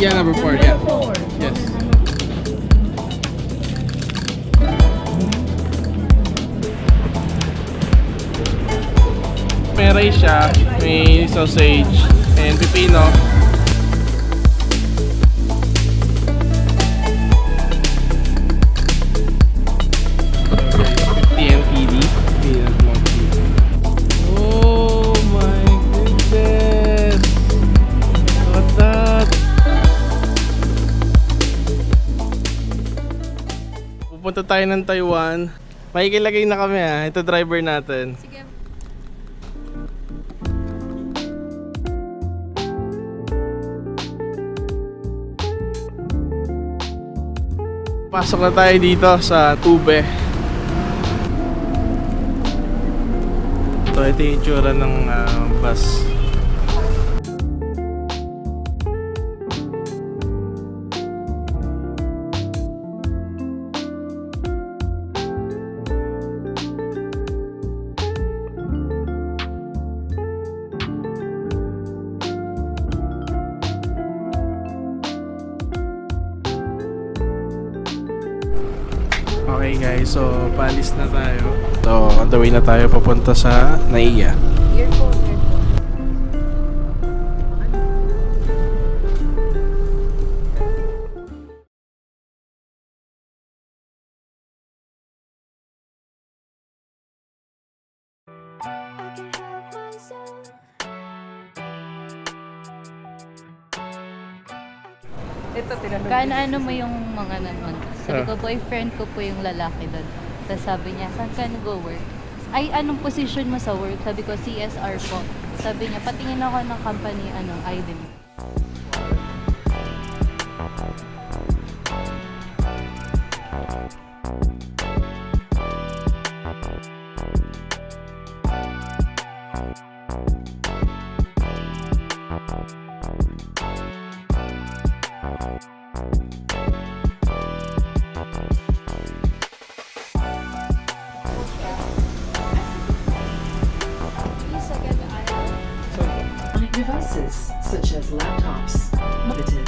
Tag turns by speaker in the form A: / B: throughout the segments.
A: Yeah, number 4, yeah. Yes. May rice siya, may sausage, and pipino. Oh my goodness! What's that? Pupunta tayo ng Taiwan. Makikilagay na kami ha. Ito driver natin.
B: Sige.
A: Pasok na tayo dito sa Tube. Ito yung itsura ng bus. Okay guys, so paalis na tayo. So on the way na tayo papunta sa Naiya.
B: Earphone. Ito, tinanong.
C: Kaano mo yung mga naman? Sabi ko, boyfriend ko po yung lalaki doon. Tapos sabi niya, saan ka nag-work? Ay, anong position mo sa work? Sabi ko, CSR po. Sabi niya, patingin ako ng company, ID mo.
D: Devices such as laptops, limited.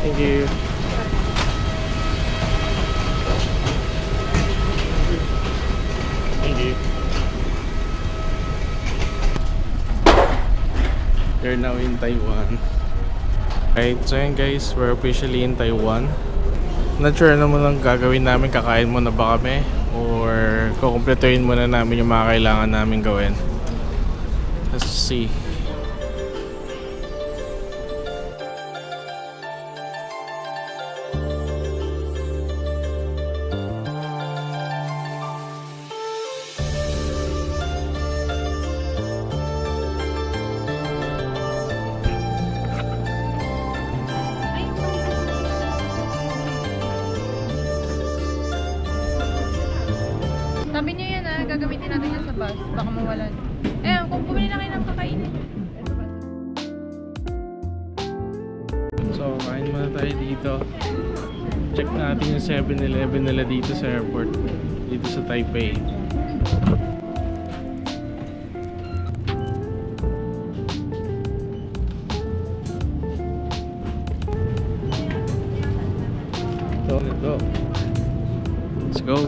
A: Thank you. Thank you. We're now in Taiwan. Right, so yun guys, we're officially in Taiwan. Not sure ano mo nang gagawin namin, kakain muna ba kami or kukumpletuhin muna namin yung mga kailangan namin gawin. Let's see.
B: Sabi niyo yan gagamitin natin yan sa bus. Baka mawalan. Eh, kung bumili na kayo ng kakainin.
A: So, kain muna tayo dito. Check natin yung 7-Eleven nila dito sa airport. Dito sa Taipei. Ito. Let's go.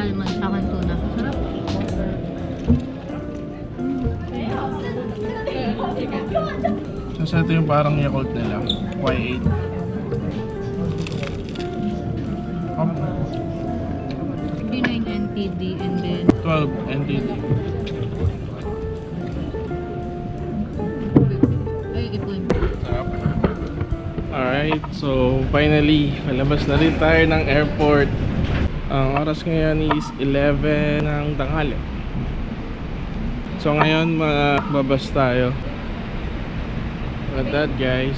C: Naman sa akin tuna. Sarap.
A: So, ito yung parang Yakult nila. Y8.
C: 59 NTD and then
A: 12 NTD. Alright, so finally, palabas na rin tayo ng airport. Ang oras ngayon is 11 ng tanghali. So ngayon, magbabas tayo. With that, guys.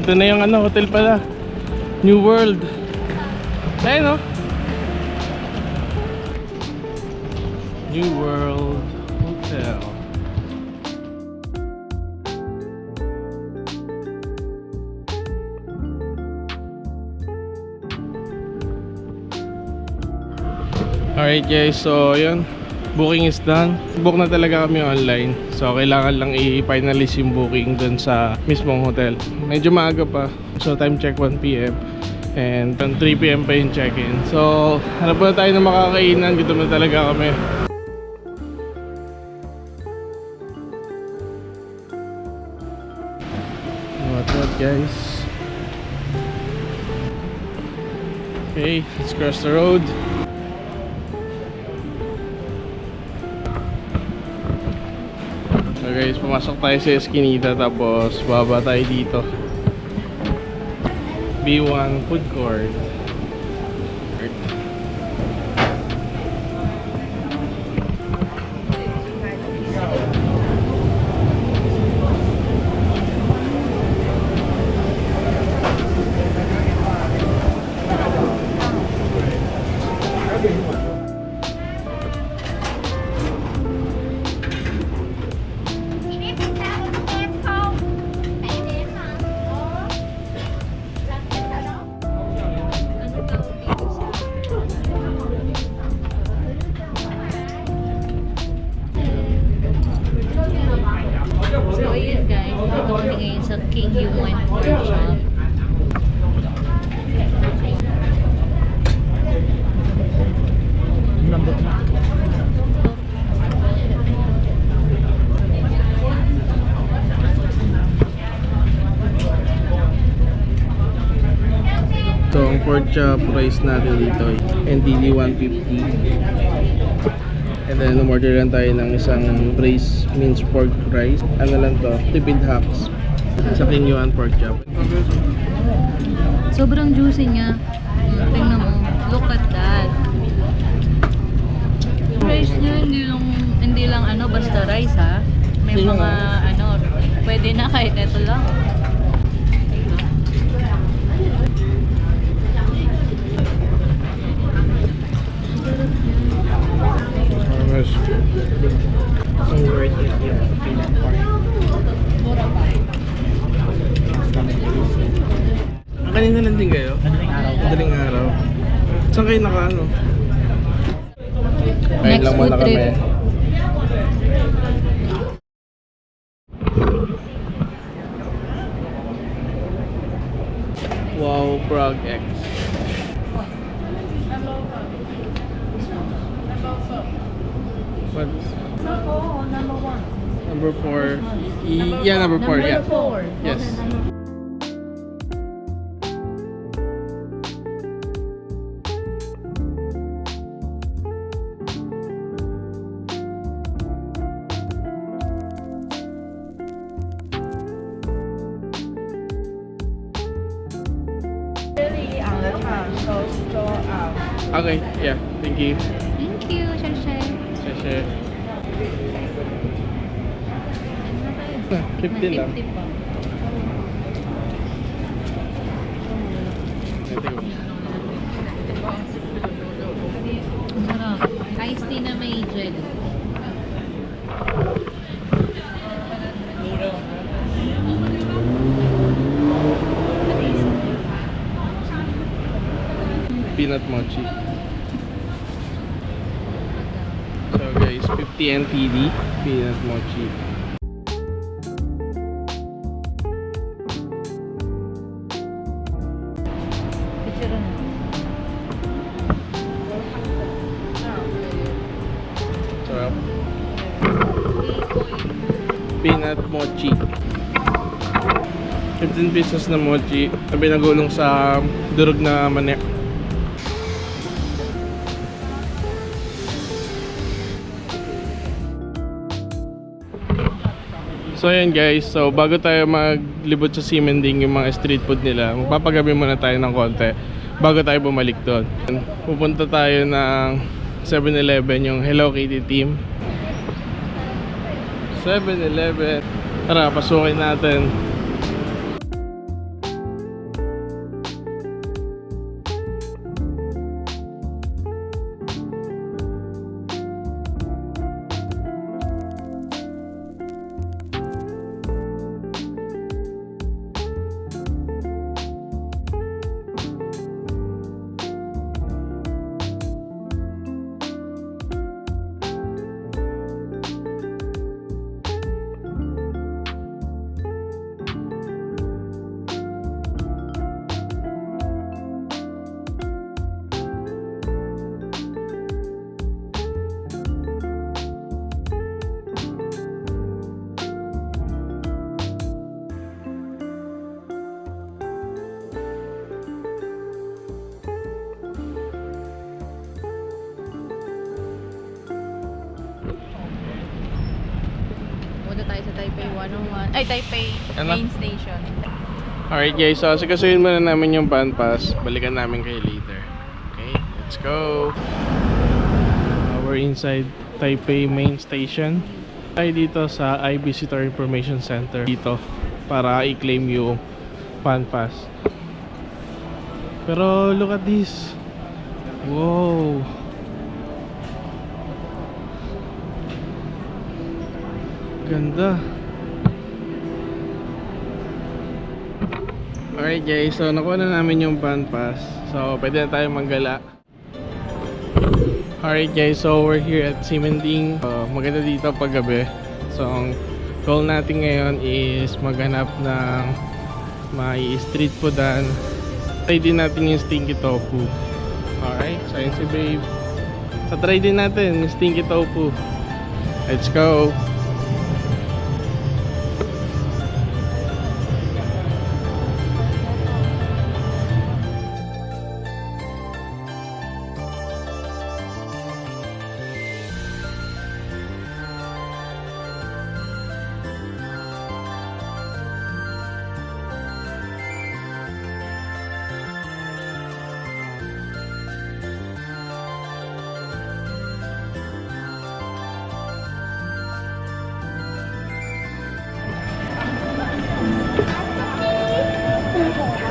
A: Ito na yung hotel pala. New World. Ayun, no? New World Hotel. Alright guys, so yun, booking is done. Book na talaga kami online. So kailangan lang i-finalize yung booking dun sa mismong hotel. Medyo maaga pa. So time check 1 PM. And 3 PM pa yung check-in. So hanap na tayo ng makakainan. Dito na talaga kami. What guys? Okay, let's cross the road. So guys, pumasok tayo sa Eskinita tapos baba tayo dito. B1 Food Court.
C: So ayun guys, ito kami ngayon sa King Yuan Pork Chop.
A: So ang pork chop price natin dito NTD 150. And then umorder lang tayo ng isang braised minced pork rice. Ano lang to? Tipid hacks sa King Yuan pork chop.
C: Sobrang juicy niya. Tingnan mo. Look at that. Rice niya hindi lang basta rice ha. May mga pwede na kahit ito lang.
A: So worth it yung peanut pork. Kanina lang din kayo? Madaling araw. Saan kayo naka-ano? Ayun lang muna
C: food trip.
A: kami. Wow, Prague X. What? Number 4. Yeah, number 4. Yeah. Yes. Okay, yeah. Thank you.
C: Thank you, Shashay.
A: Sasha. 50 lang.
C: Tip pa. Ang sarap. Iced tea na may gel.
A: Peanut mochi. TNTD, peanut mochi.
C: Picture na.
A: Sarap. Peanut mochi. 15 pesos na mochi. Sabi nagulong sa durog na mani. So ayan guys, so bago tayo maglibot sa Simending yung mga street food nila, magpapagabi muna tayo ng konti bago tayo bumalik doon. Pupunta tayo ng 7-Eleven, yung Hello Kitty team. 7-Eleven. Tara, pasukin natin.
B: Punta tayo sa Taipei 101. Ay, Taipei
A: Ano?
B: main station.
A: Alright guys, so asikasuhin muna namin yung van pass. Balikan namin kayo later. Okay, let's go. We're inside Taipei main station. Tayo dito sa iVisitor Information Center dito para i-claim yung van pass. Pero look at this. Wow. Ganda. Alright guys, so nakuha na namin yung van pass. So pwede na tayo manggala. Alright guys, so we're here at Simending. Maganda dito pag gabi. So ang goal natin ngayon is maghanap ng may street foodan. Try din natin yung stinky tofu. Alright, so yun si babe. So try din natin yung stinky tofu. Let's go.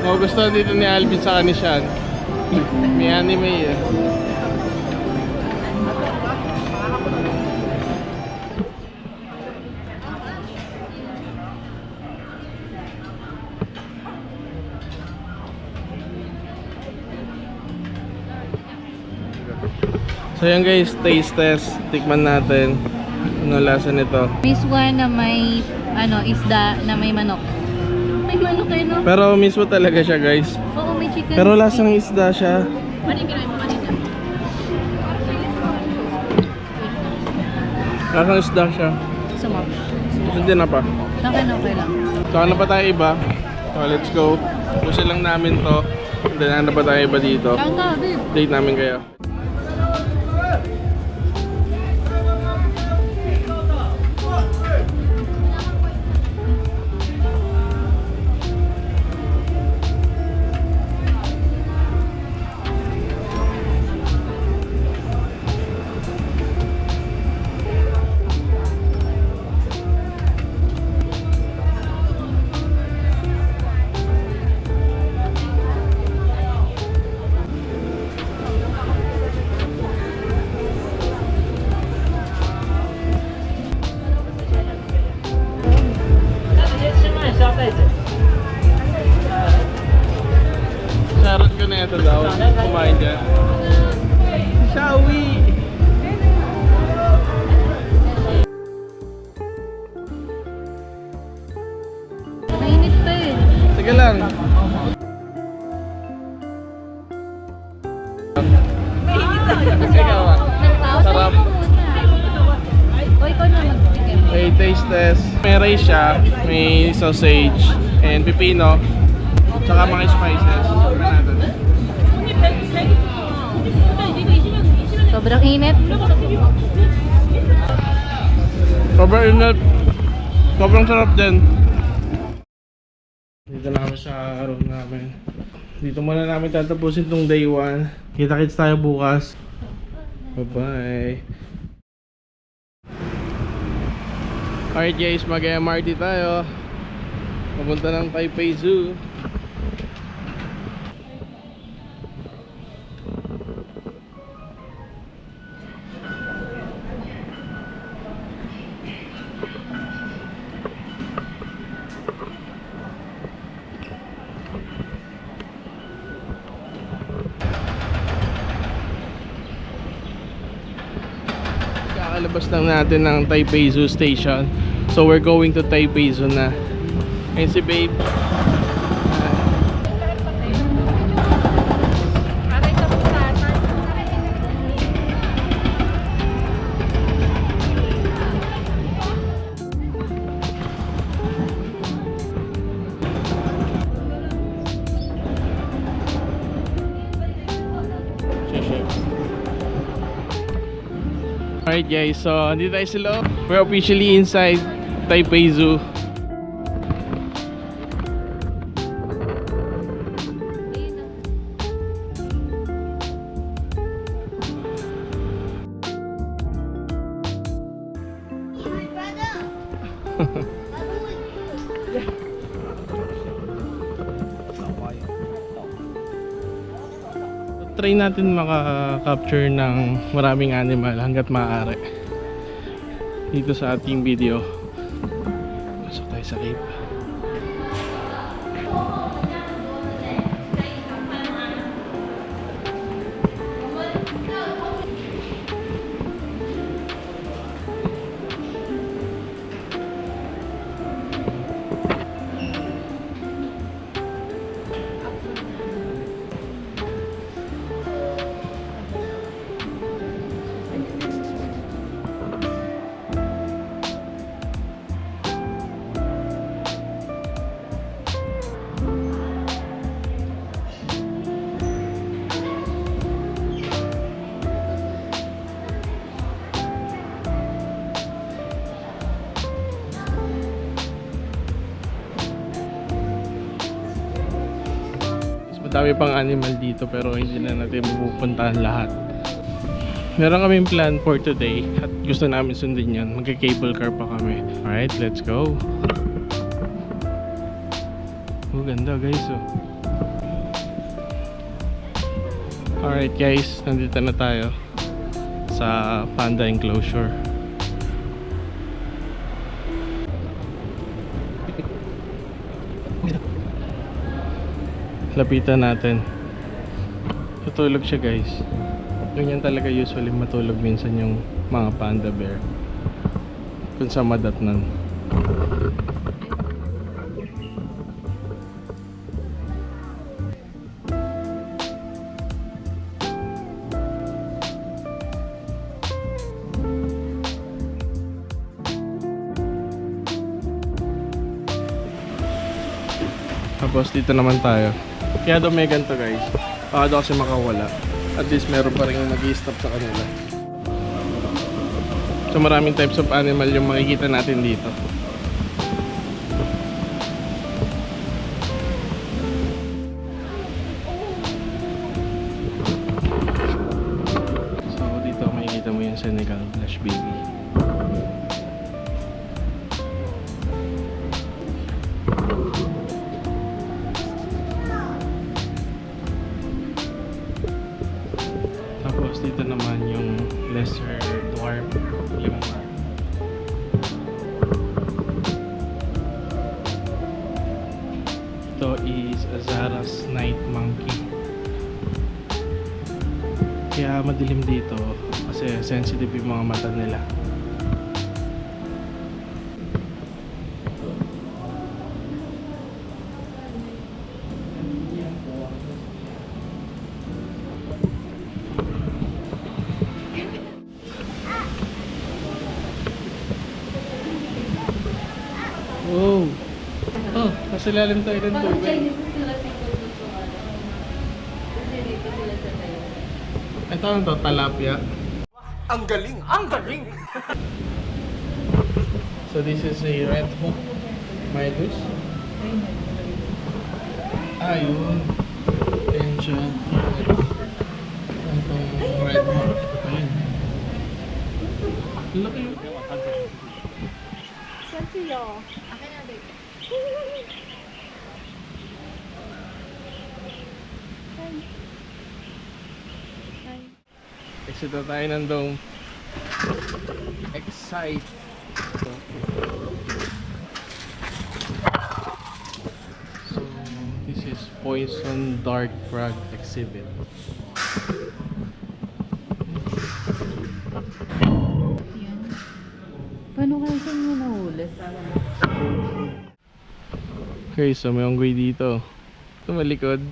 A: Oh, gusto dito ni Alvin sa ni Sean. May anime eh. So yan guys, taste test. Tikman natin ano lasa nito.
C: This one na may isda na may manok. May manok eh, no?
A: Pero mismo talaga siya guys.
C: Oo, may chicken.
A: Pero lasang isda siya.
B: Ano yung kinain mo kanina?
A: Lasang isda siya.
C: Sumap.
A: Hindi na pa.
C: Okay lang.
A: So ano pa tayo iba? So let's go. Pusin lang namin to. And then ano pa tayo iba dito?
C: Kain ka, babe.
A: Date namin kayo. Sharon ko na ito daw. Kumain dyan. Si Shawi! Sige lang. Ikaw ah. Sarap.
C: O, ikaw na magbigay.
A: May taste test. May rice siya, may sausage, and pipino, tsaka mga spices. Tignan natin.
C: Sobrang init.
A: Sobrang init. Sobrang sarap din. Dito na kami sa room namin. Dito muna namin tatapusin tong day 1. Kita-kits tayo bukas. Bye-bye. Alright guys, mag-MRT tayo. Papunta ng Taipei Zoo. Kakalabas lang natin ng Taipei Zoo Station. So we're going to Taipei Zoo na. Ayun si babe.
B: Aray sa pusasan.
A: Alright guys, so andito tayo sa loob. We're officially inside Taipei Zoo. Try natin maka-capture ng maraming animal hanggat maaari dito sa ating video. Pasok tayo sa cave. Dami pang animal dito pero hindi na natin mapupuntahan lahat. Meron kaming plan for today at gusto namin sundin yun. Magka-cable car pa kami. Alright, let's go. Oh, ganda guys oh. Alright guys, nandito na tayo sa Panda Enclosure. Lapitan natin. Tutulog siya guys. Ganyan talaga usually matulog minsan yung mga panda bear kung sa madatnan. Tapos dito naman tayo. Kaya daw may ganito guys. Baka daw kasi makawala. At least meron pa rin mag-i-stop sa kanila. So maraming types of animal yung makikita natin dito. So dito makikita mo yung Senegal Flash Baby. Tapos dito naman yung lesser dwarf lemur. Ito is Azara's night monkey. Kaya madilim dito kasi sensitive yung mga mata nila. Oh! Oh, nasa ilalim tayo ng
C: Parang
A: tubig.
C: Chinese sila sa kultural. Kasi dito sila sa tayo.
A: Ito ano to? Talapia?
E: Ang galing! Ang galing!
A: So this is a red hook Midas. Ah, yun. Ayan siya. Itong red hook. Ayun. Laki yun.
B: Akin na, babe.
A: Exit na tayo ng dome. Excite. So, this is Poison Dark Frog exhibit.
C: Paano kaya saan mo nahuli?
A: Okay, so may unggoy dito. Ito malikod.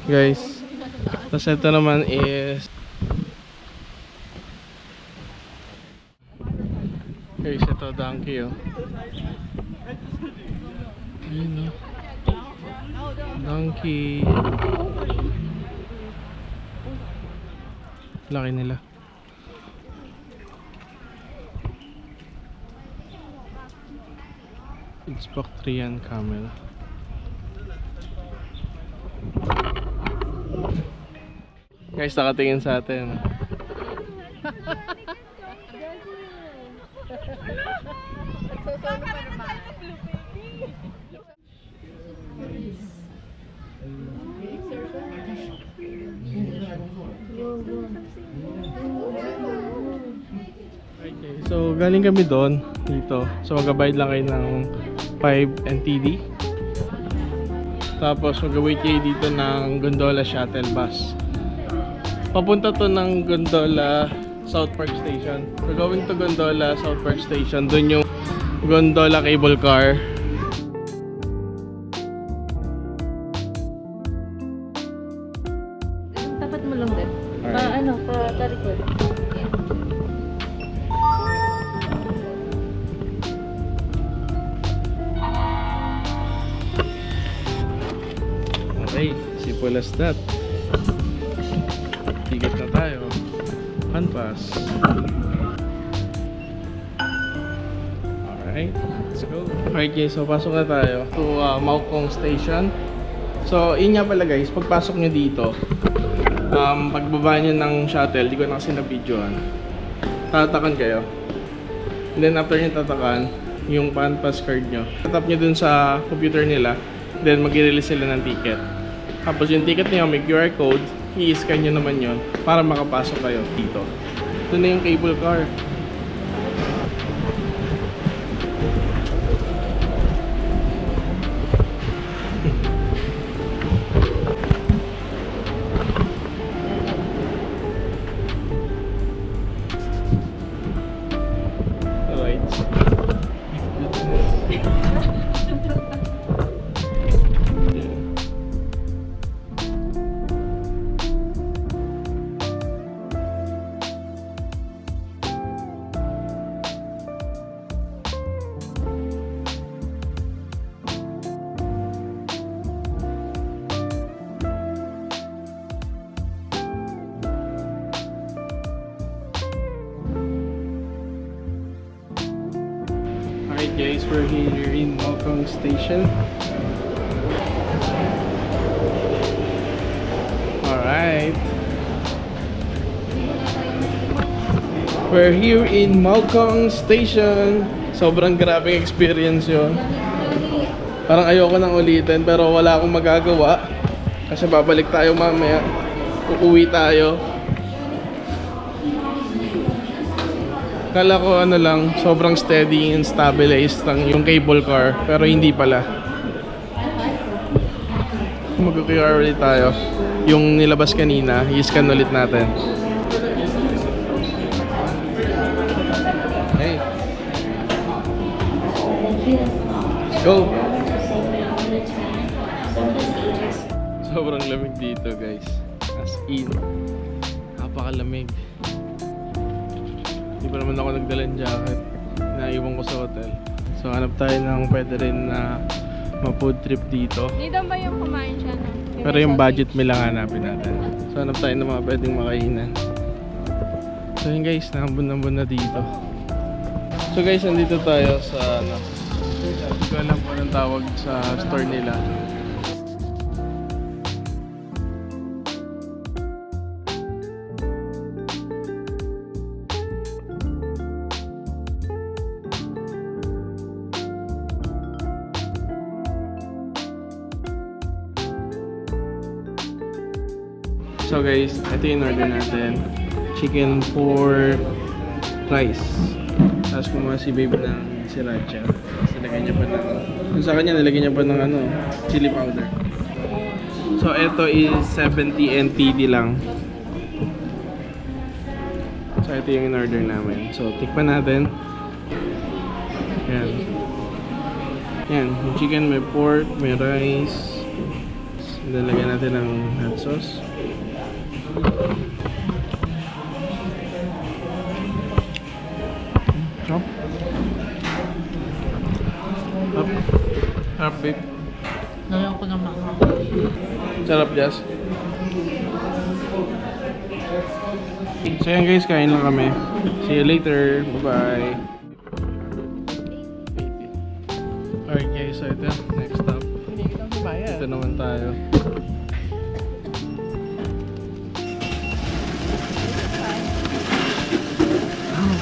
A: Guys, tapos ito naman is guys, ito donkey oh. Ayun oh. Donkey. Laki nila. It's Bactrian camel. Guys, nakatingin sa atin. Okay, so galing kami doon dito. So magbabayad lang kayo ng 5 NTD. Tapos mag-wait kayo dito ng gondola shuttle bus. Papunta to ng Gondola South Park Station. We're going to Gondola South Park Station. Doon yung gondola cable car.
C: Tapat mo lang din.
A: Alright.
C: Pa talikod.
A: Okay, simple as that. Ticket na tayo. Pass. Alright, let's go. Okay, so pasok na tayo to Maokong Station. So, yun nga pala guys, pagpasok nyo dito, pagbaba nyo ng shuttle, di ko na kasi na-videoan, tatakan kayo. And then after nyo tatakan, yung pass card nyo, tatap nyo dun sa computer nila, then mag-release sila ng ticket. Tapos yung ticket nyo, may QR code, i-scan nyo naman yun para makapasok kayo dito. Ito na yung cable car. Alright. Alright guys, we're here in Maokong Station. Alright. We're here in Maokong Station. Sobrang grabing experience yun. Parang ayoko nang ulitin pero wala akong magagawa. Kasi babalik tayo mamaya. Uuwi tayo. Kala ko ano lang, sobrang steady and stabilized lang yung cable car, pero hindi pala. Mag-QR ulit tayo. Yung nilabas kanina, i-scan ulit natin. Hey. Let's go! Sobrang lamig dito guys. As in, napakalamig. Hindi pa naman ako nagdalang jacket. Naiwan ko sa hotel. So hanap tayo ng pwede rin na ma-food trip dito.
B: Dito ba yung kumain siya, no?
A: Pero yung budget meal lang hanapin natin. So hanap tayo ng mga pwedeng makainan. So yun guys, nambun na dito. So guys, nandito tayo sa ano, hindi ko alam po anong tawag sa store nila. So guys, ito yung order natin. Chicken pork rice. Tapos kumuha si babe ng sriracha. Tapos nilagay niya pa ng... Kung sa kanya, nilagay niya pa ng ano, chili powder. So ito is 70 NTD lang. So ito yung in-order namin. So tikman natin. Yan. Yan, yung chicken may pork, may rice. Nilagyan natin ng hot sauce. Up. Up. Up, babe.
C: Ngayon ko naman.
A: Sarap, Jazz. So yan guys, kain lang kami. See you later. Bye-bye. Alright guys, so ito. Next stop. Ito naman tayo.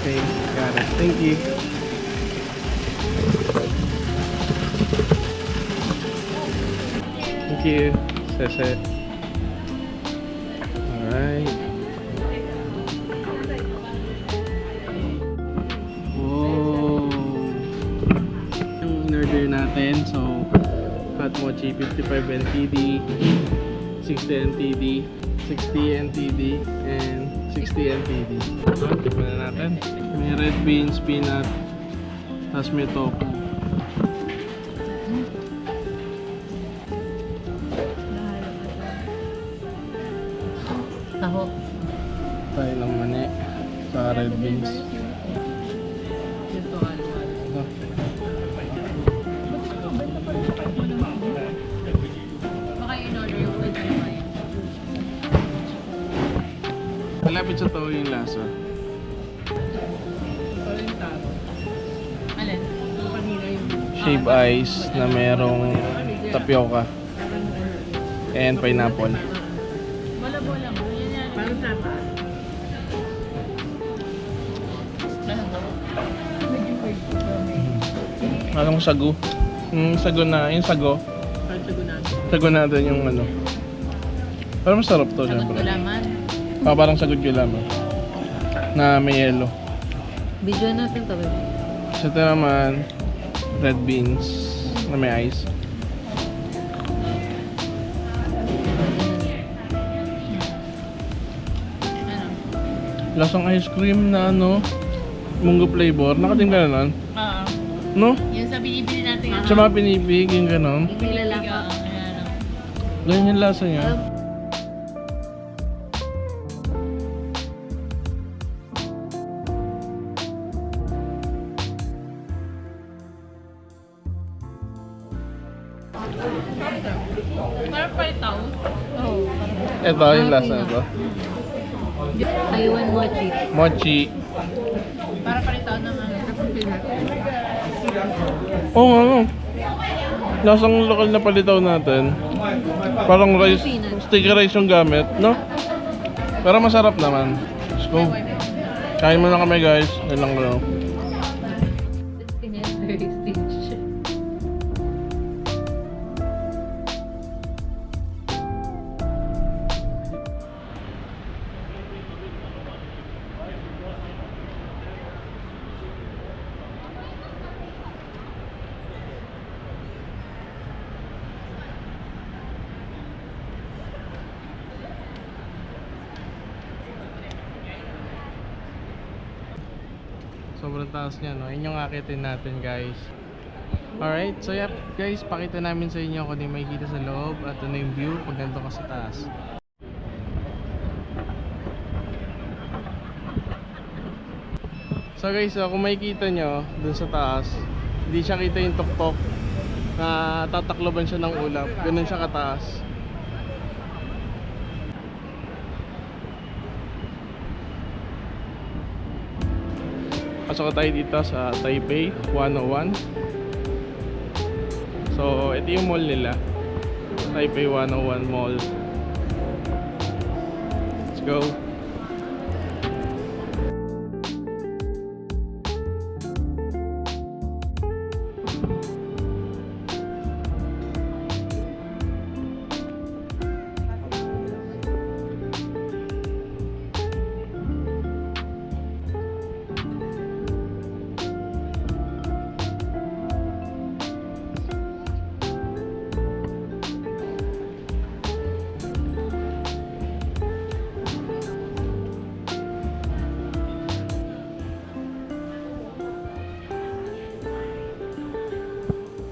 A: Okay, got it. Thank you. Thank you. Sese. Alright. Whoa. Yung in-order natin, so hot mochi 55 NTD, 60 NTD, 60 NTD, and 60 NTD. So, tikman na natin. May red beans, peanut, tapos may tofu.
C: Taho.
A: Tayo ng mani sa red beans.
C: Ito,
A: Ito.
C: baka in-order yung food na kayo.
A: Malapit sa tao yung lasa.
C: Alin?
A: Shave ice na merong tapioca and pineapple.
C: Bola-bola mo. Yan yan. Parang tapa.
A: Anong sago? Sago na, yung sago. Sago natin yung ano. Parang masarap to,
C: Sagot
A: syempre.
C: gulaman.
A: Parang sagot gulaman. Na may yelo.
C: Video natin to, baby.
A: So ito naman, red beans na may ice.
C: Ano?
A: Lasang ice cream na ano, munggo flavor. Nakating ka na nun?
C: Oo.
A: No?
C: Yan sa binibili natin.
A: Sa mga pinipig, yung ganon.
C: Inilalaka. Ayan.
A: Ganyan yung lasa niya.
B: Parang palitaw.
C: Oo.
A: Ito yung lasa nito.
C: Taiwan mochi.
A: Mochi.
B: Parang palitaw ng ano.
A: Oo nga no. Lasang lokal na palitaw natin. Parang rice, sticky rice yung gamit, no? Pero masarap naman. Let's go. Kain muna kami guys. Yan lang lang. Sobrang taas niya, no? Yun yung akitin natin, guys. Alright, so yep, guys, pakita namin sa inyo kung ano yung makikita sa loob at ano yung view pag ganito ka sa taas. So guys, kung makikita nyo dun sa taas, hindi siya kita yung tuktok na tatakloban siya ng ulap. Ganun siya kataas. Pasok tayo dito sa Taipei 101. So ito yung mall nila, Taipei 101 Mall. Let's go.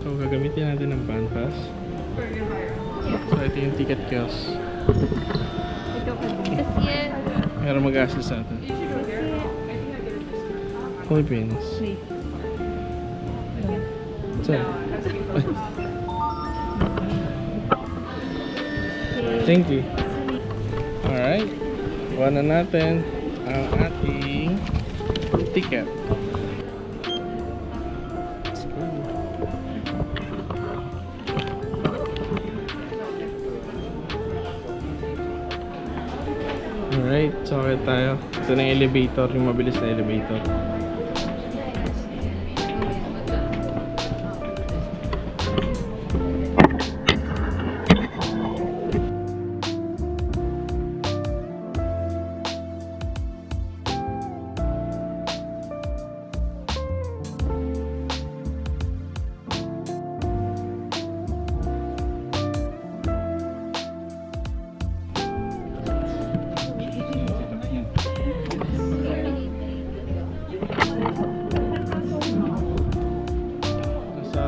A: So gagamitin natin ng pan pass. So ito yung ticket kiosk.
B: Kasi
A: Meron mag-assist sa atin. Philippines. So, thank you. Alright. Kuha na natin ang ating ticket. Let's go. Alright, so okay tayo. Ito na yung elevator, yung mabilis na elevator. Nasa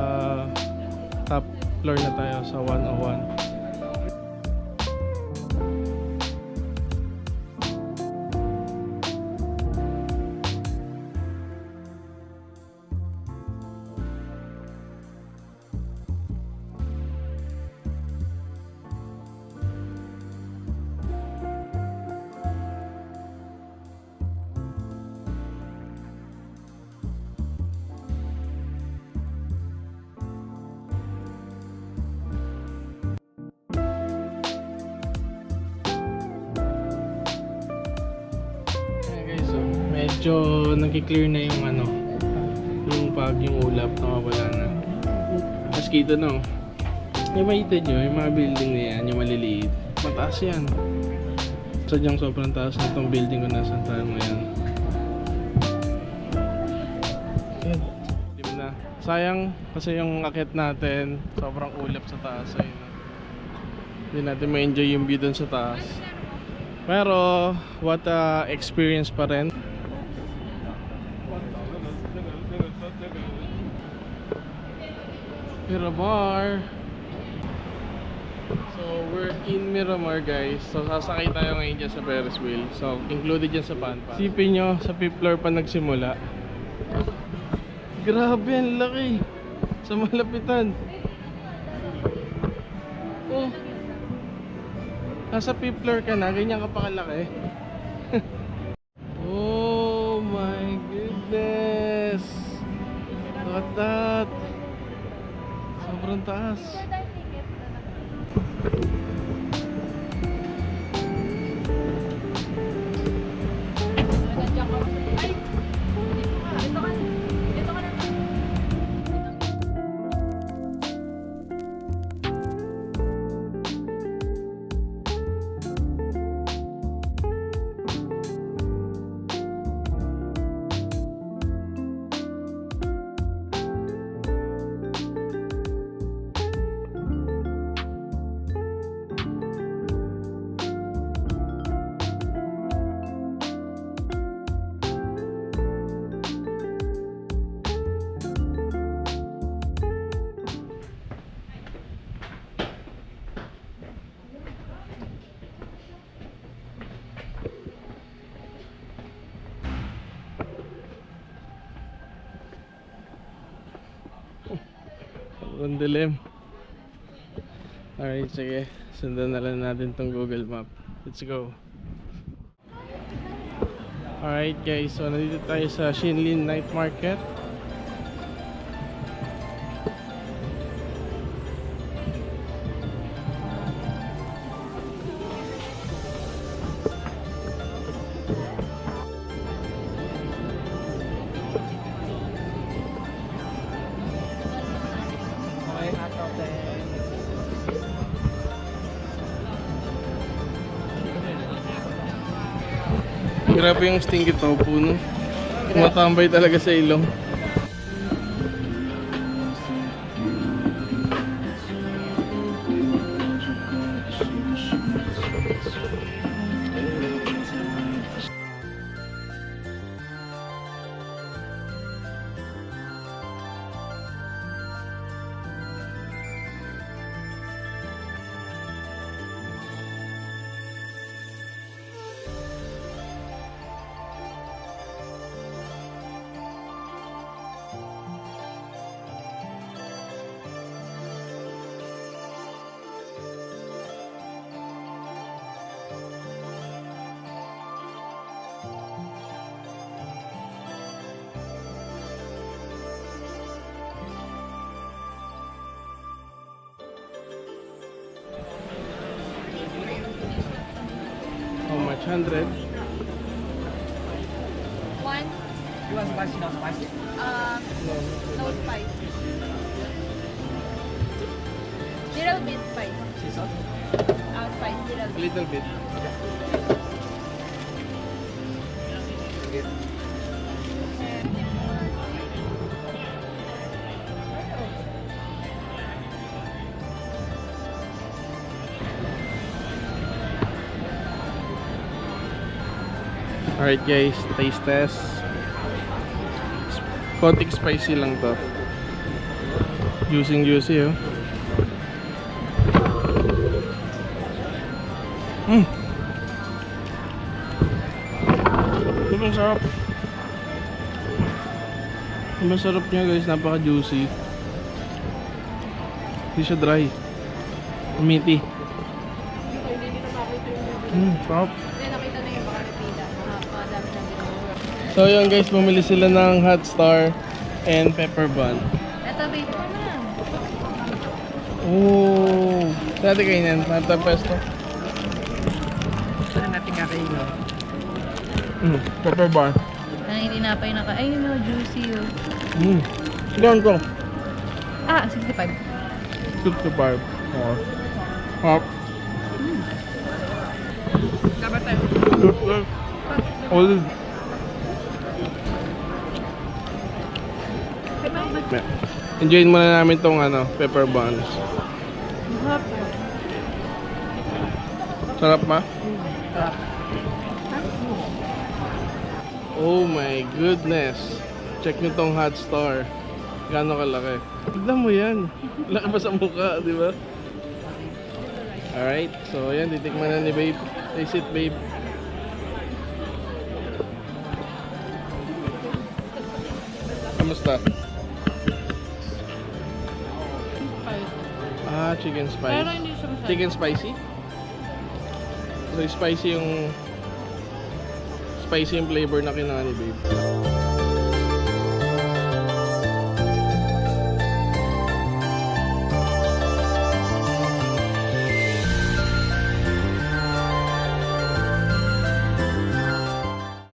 A: top floor na tayo sa 101. Ayan guys, so medyo nagki-clear na yung ano, yung ulap, nakawala na. Mas kita no, yung makita nyo, yung mga building na yan, yung maliliit, mataas yan. Sadyang sobrang taas na itong building kung nasan tayo ngayon. Yan, dim na. Sayang kasi yung akit natin, sobrang ulap sa taas. Ayun, no? Hindi natin ma-enjoy yung view dun sa taas. Pero what a experience pa rin. Miramar. So we're in Miramar guys. So sasakay tayo ngayon dyan sa Ferris wheel. So included dyan sa Panpa. Isipin nyo, sa 5th floor pa nagsimula. Grabe, ang laki. Sa malapitan. Oh. Nasa 5th floor ka na, ganyan ka pa kalaki. Oh my goodness. Look at that. Sobrang taas. Sobrang dilim. Alright, sige. Sundan na lang natin tong Google Map. Let's go. Alright guys, so nandito tayo sa Shinlin Night Market. Grabe yung stinky tofu, no? Tumatambay talaga sa ilong. How much? 100?
B: One,
E: You want spicy, not spicy?
A: No.
B: no spice. Little bit spice.
E: Sea salt?
B: Spice, little bit.
A: Little bit. Alright guys, taste test. Konting spicy lang to. Juicy oh. Sobrang sarap. Sobrang sarap niya guys, napaka juicy. Hindi siya dry. Meaty. Sarap.
B: Hindi, nakita na yung mga pila. Mga dami ng ginagawa.
A: So yun guys, bumili sila ng hot star and pepper bun.
B: Ito, baby ko na.
A: Oh, saan natin kainin? Saan natin pwesto?
E: Saan natin kakainin?
A: Pepper bun.
B: Ang tinapay na ka. Ay, no, juicy yun.
A: Ilan to?
B: 65.
A: 55. Oh. Hop.
B: Dapat tayo.
A: Olive. Enjoyin muna namin tong pepper buns. Sarap ma? Oh my goodness. Check nyo tong hot star. Gano'ng kalaki. Tignan mo yan. Laki pa sa mukha, di ba? Alright, so yan, titikman na ni babe. Taste it, babe. Kamusta? Chicken spice.
B: Pero hindi siya masyado.
A: Chicken spicy? So spicy yung flavor na kinain ni babe.